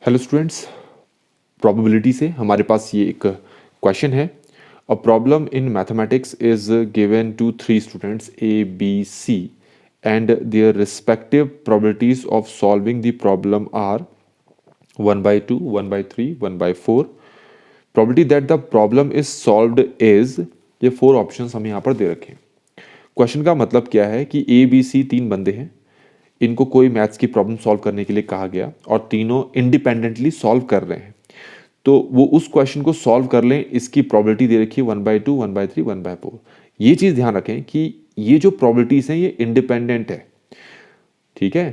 Hello students, probability से हमारे पास ये एक क्वेश्चन है। A problem in mathematics is given to three students A B C and their respective probabilities of solving the problem are 1/2, 1/3, 1/4। Probability that the problem is solved is, ये four options हमें यहाँ पर दे रखे हैं। Question का मतलब क्या है कि ए बी सी तीन बंदे हैं, इनको कोई मैथ्स की प्रॉब्लम सॉल्व करने के लिए कहा गया और तीनों इंडिपेंडेंटली सॉल्व कर रहे हैं। तो वो उस क्वेश्चन को सॉल्व कर लें, इसकी प्रोबेबिलिटी दे रखी है 1/2, 1/3, 1/4। ये चीज़ ध्यान रखें कि ये जो प्रोबेबिलिटीज हैं ये इंडिपेंडेंट है, ठीक है।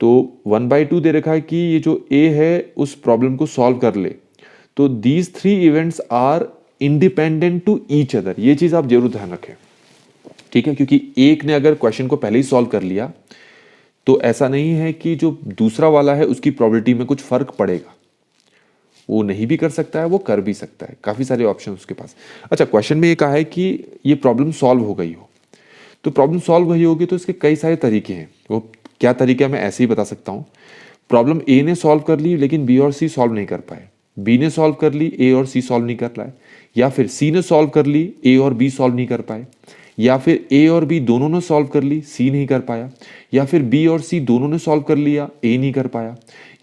तो 1/2 दे रखा है कि ये जो ए है उस प्रॉब्लम को सॉल्व कर ले। तो these three events are independent to each other, ये चीज़ आप जरूर ध्यान रखें, ठीक है। क्योंकि एक ने अगर क्वेश्चन को पहले ही सॉल्व कर लिया तो ऐसा नहीं है कि जो दूसरा वाला है उसकी प्रोबेबिलिटी में कुछ फर्क पड़ेगा। वो नहीं भी कर सकता है, वो कर भी सकता है, काफ़ी सारे ऑप्शन उसके पास। अच्छा, क्वेश्चन में ये कहा है कि ये प्रॉब्लम सॉल्व हो गई हो, तो प्रॉब्लम सॉल्व हुई होगी तो इसके कई सारे तरीके हैं। वो क्या तरीका मैं ऐसे ही बता सकता हूँ। प्रॉब्लम ए ने सॉल्व कर ली लेकिन बी और सी सॉल्व नहीं कर पाए, बी ने सॉल्व कर ली, ए और सी सॉल्व नहीं कर पाए, या फिर सी ने सॉल्व कर ली, ए और बी सॉल्व नहीं कर पाए, या फिर ए और बी दोनों ने सॉल्व कर ली, सी नहीं कर पाया, या फिर बी और सी दोनों ने सॉल्व कर लिया, ए नहीं कर पाया,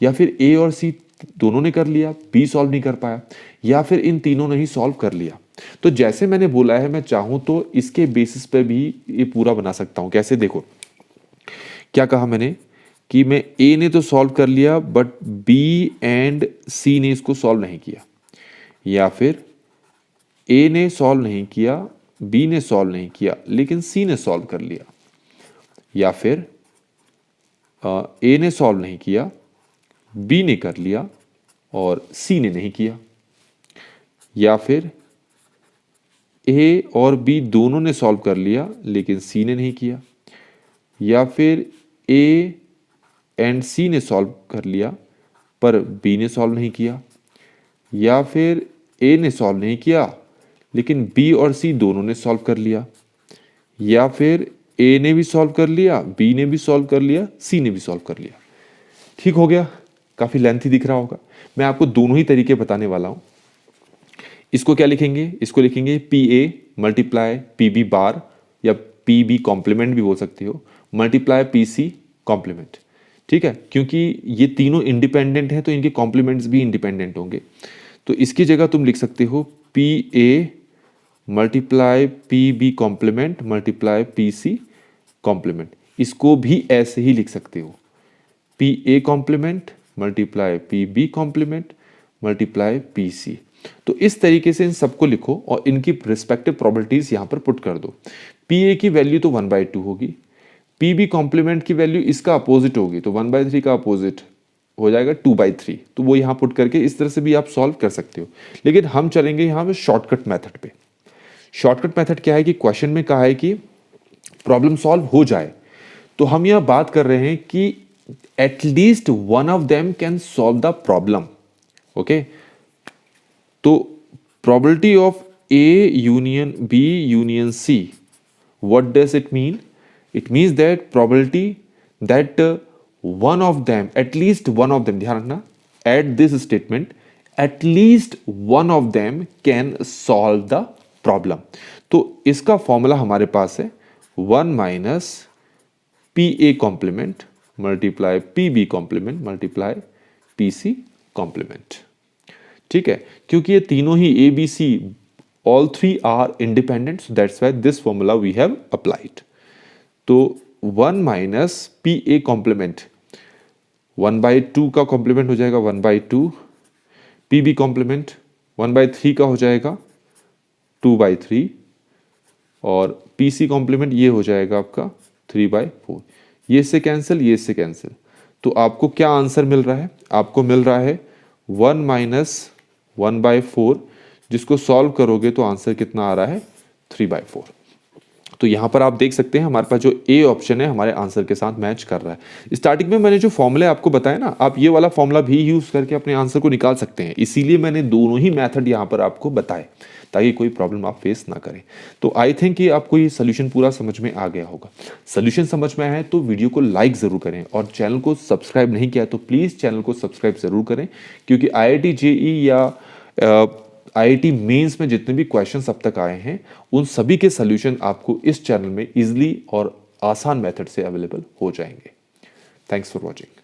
या फिर ए और सी दोनों ने कर लिया, बी सॉल्व नहीं कर पाया, या फिर इन तीनों ने ही सॉल्व कर लिया। तो जैसे मैंने बोला है, मैं चाहूं तो इसके बेसिस पे भी ये पूरा बना सकता हूं। कैसे, देखो क्या कहा मैंने कि मैं ए ने तो सॉल्व कर लिया बट बी एंड सी ने इसको सॉल्व नहीं किया, या फिर ए ने सॉल्व नहीं किया, बी ने सॉल्व नहीं किया लेकिन सी ने सॉल्व कर लिया, या फिर ए ने सॉल्व नहीं किया, बी ने कर लिया और सी ने नहीं किया, या फिर ए और बी दोनों ने सॉल्व कर लिया लेकिन सी ने नहीं किया, या फिर ए एंड सी ने सॉल्व कर लिया पर बी ने सॉल्व नहीं किया, या फिर ए ने सॉल्व नहीं किया लेकिन बी और सी दोनों ने सॉल्व कर लिया, या फिर ए ने भी सॉल्व कर लिया, बी ने भी सॉल्व कर लिया, सी ने भी सॉल्व कर लिया। ठीक हो गया, काफ़ी लेंथी दिख रहा होगा। मैं आपको दोनों ही तरीके बताने वाला हूँ। इसको क्या लिखेंगे, इसको लिखेंगे P A multiply P B bar, या पी बी कॉम्प्लीमेंट भी बोल सकते हो, मल्टीप्लाई पी सी कॉम्प्लीमेंट, ठीक है। क्योंकि ये तीनों इंडिपेंडेंट हैं तो इनके कॉम्प्लीमेंट्स भी इंडिपेंडेंट होंगे। तो इसकी जगह तुम लिख सकते हो P A multiply P B complement multiply P C complement. इसको भी ऐसे ही लिख सकते हो, P A complement multiply P B complement multiply P C. तो इस तरीके से इन सबको लिखो और इनकी रिस्पेक्टिव प्रोबेबिलिटीज यहां पर पुट कर दो। पी ए की वैल्यू तो 1/2 होगी, पी बी कॉम्प्लीमेंट की वैल्यू इसका अपोजिट होगी, तो 1/3 का अपोजिट हो जाएगा 2/3। तो वो यहां पुट करके इस तरह से भी आप सॉल्व कर सकते हो, लेकिन हम चलेंगे यहां पे शॉर्टकट मेथड पे। शॉर्टकट मेथड क्या है कि क्वेश्चन में कहा है कि प्रॉब्लम सॉल्व हो जाए, तो हम यह बात कर रहे हैं कि at least one of them can solve the problem, okay. तो probability of A union B union C, what does it mean? It means that probability that one of them, at least one of them, ध्यान रखना at this statement, at least one of them can solve the problem. तो इसका formula हमारे पास है 1 minus P A complement multiply P B complement multiply P C complement, ठीक है। क्योंकि ये तीनों ही A B C all three are independent, so that's why this formula we have applied. तो 1 माइनस पी ए कॉम्प्लीमेंट 1/2 का complement हो जाएगा 1/2, पी बी कॉम्प्लीमेंट 1/3 का हो जाएगा 2/3, और पी सी कॉम्प्लीमेंट ये हो जाएगा आपका 3/4। ये इससे कैंसिल, ये इससे कैंसिल, तो आपको क्या आंसर मिल रहा है? आपको मिल रहा है 1 माइनस 1/4, जिसको सॉल्व करोगे तो आंसर कितना आ रहा है? 3/4। तो यहाँ पर आप देख सकते हैं हमारे पास जो ए ऑप्शन है हमारे आंसर के साथ मैच कर रहा है। स्टार्टिंग में मैंने जो फॉर्मूले आपको बताया ना, आप ये वाला फॉर्मूला भी यूज़ करके अपने आंसर को निकाल सकते हैं, इसीलिए मैंने दोनों ही मेथड यहाँ पर आपको बताए ताकि कोई प्रॉब्लम आप फेस ना करें। तो आई थिंक कि आपको ये सोल्यूशन पूरा समझ में आ गया होगा। सोल्यूशन समझ में आया है तो वीडियो को लाइक ज़रूर करें और चैनल को सब्सक्राइब नहीं किया तो प्लीज़ चैनल को सब्सक्राइब ज़रूर करें, क्योंकि IIT JEE या IIT मेंस में जितने भी क्वेश्चंस अब तक आए हैं उन सभी के सोल्यूशन आपको इस चैनल में इजीली और आसान मेथड से अवेलेबल हो जाएंगे। Thanks for watching.